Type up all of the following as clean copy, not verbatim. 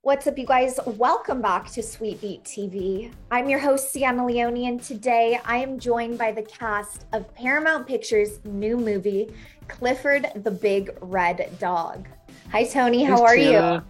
What's up, you guys? Welcome back to Sweet Beat TV. I'm your host, Sienna Leone, and today I am joined by the cast of Paramount Pictures' new movie, Clifford the Big Red Dog. Hi, Tony. How are you?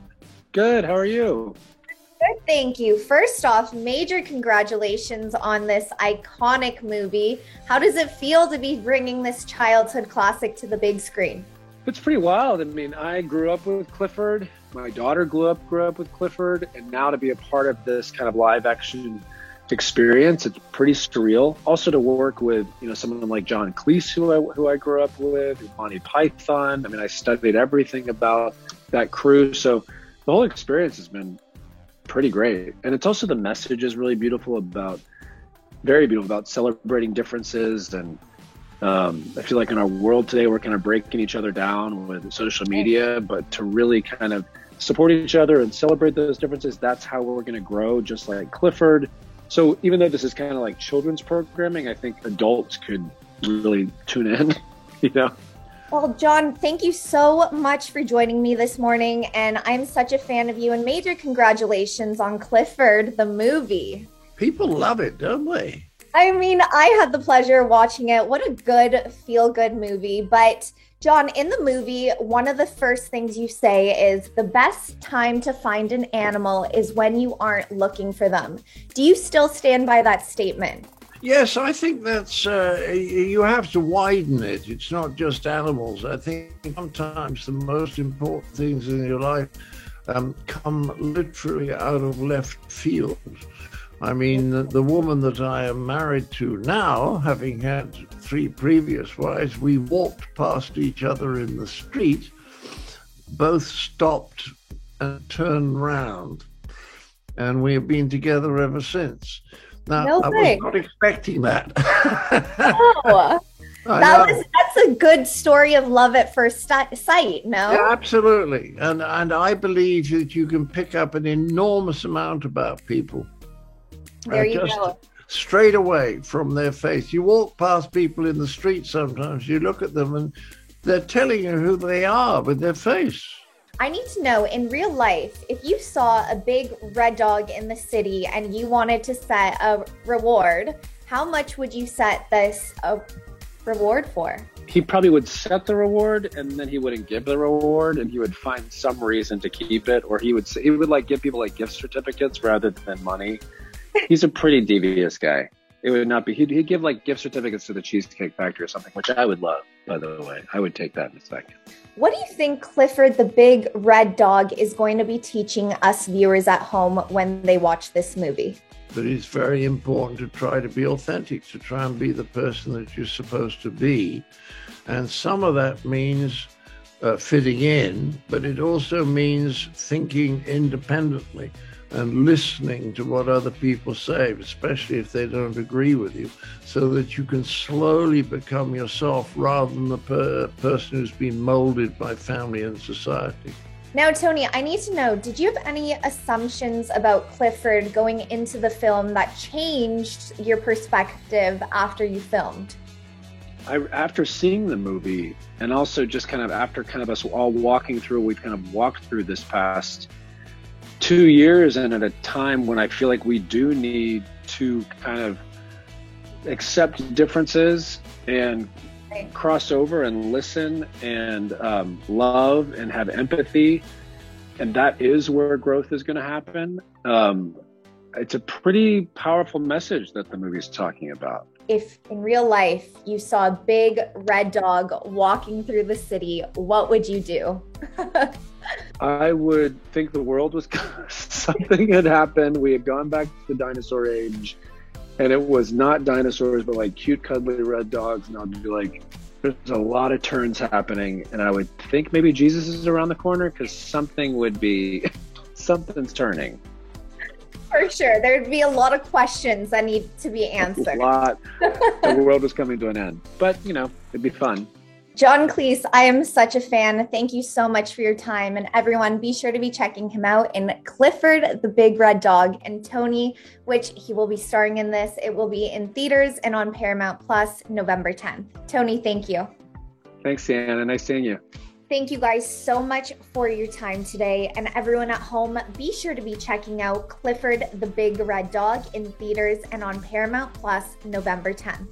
Good. How are you? Good, thank you. First off, major congratulations on this iconic movie. How does it feel to be bringing this childhood classic to the big screen? It's pretty wild. I mean, I grew up with Clifford. My daughter grew up with Clifford, and now to be a part of this kind of live action experience, it's pretty surreal. Also to work with, someone like John Cleese, who I grew up with, Monty Python. I mean, I studied everything about that crew. So the whole experience has been pretty great. And it's also the message is really very beautiful about celebrating differences. And I feel like in our world today, we're kind of breaking each other down with social media, but to really kind of support each other and celebrate those differences, that's how we're going to grow, just like Clifford. So even though this is kind of like children's programming, I think adults could really tune in, Well, John, thank you so much for joining me this morning. And I'm such a fan of you, and major congratulations on Clifford, the movie. People love it, don't they? I mean, I had the pleasure of watching it. What a good, feel-good movie. But John, in the movie, one of the first things you say is the best time to find an animal is when you aren't looking for them. Do you still stand by that statement? Yes, I think that's, you have to widen it. It's not just animals. I think sometimes the most important things in your life come literally out of left field. I mean, the woman that I am married to now, having had 3 previous wives, we walked past each other in the street, both stopped and turned round, and we have been together ever since. Now, I was not expecting that. Oh, that's a good story of love at first sight, no? Yeah, absolutely. And I believe that you can pick up an enormous amount about people. There you go. Straight away from their face. You walk past people in the street sometimes, you look at them and they're telling you who they are with their face. I need to know, in real life, if you saw a big red dog in the city and you wanted to set a reward, how much would you set this reward for? He probably would set the reward and then he wouldn't give the reward, and he would find some reason to keep it, or he would like give people like gift certificates rather than money. He's a pretty devious guy. It would not be, he'd give like gift certificates to the Cheesecake Factory or something, which I would love, by the way. I would take that in a second. What do you think Clifford the Big Red Dog is going to be teaching us viewers at home when they watch this movie? That it's very important to try to be authentic, to try and be the person that you're supposed to be. And some of that means fitting in, but it also means thinking independently and listening to what other people say, especially if they don't agree with you, so that you can slowly become yourself rather than the person who's been molded by family and society. Now, Tony, I need to know, did you have any assumptions about Clifford going into the film that changed your perspective after you filmed? After seeing the movie, and also just kind of after kind of us all walking through, we've kind of walked through this past 2 years, and at a time when I feel like we do need to kind of accept differences and cross over and listen and love and have empathy, and that is where growth is going to happen. It's a pretty powerful message that the movie's talking about. If in real life you saw a big red dog walking through the city, what would you do? I would think the world was something had happened. We had gone back to the dinosaur age, and it was not dinosaurs, but like cute, cuddly red dogs. And I'd be like, there's a lot of turns happening. And I would think maybe Jesus is around the corner, because something's turning. For sure. There'd be a lot of questions that need to be answered. A lot. The world was coming to an end. But, it'd be fun. John Cleese, I am such a fan. Thank you so much for your time. And everyone, be sure to be checking him out in Clifford the Big Red Dog. And Tony, which he will be starring in this. It will be in theaters and on Paramount Plus November 10th. Tony, thank you. Thanks, Sienna. Nice seeing you. Thank you guys so much for your time today. And everyone at home, be sure to be checking out Clifford the Big Red Dog in theaters and on Paramount Plus November 10th.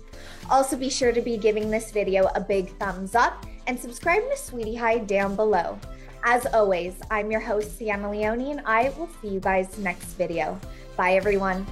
Also, be sure to be giving this video a big thumbs up and subscribe to Sweetie High down below. As always, I'm your host, Sienna Leone, and I will see you guys next video. Bye, everyone.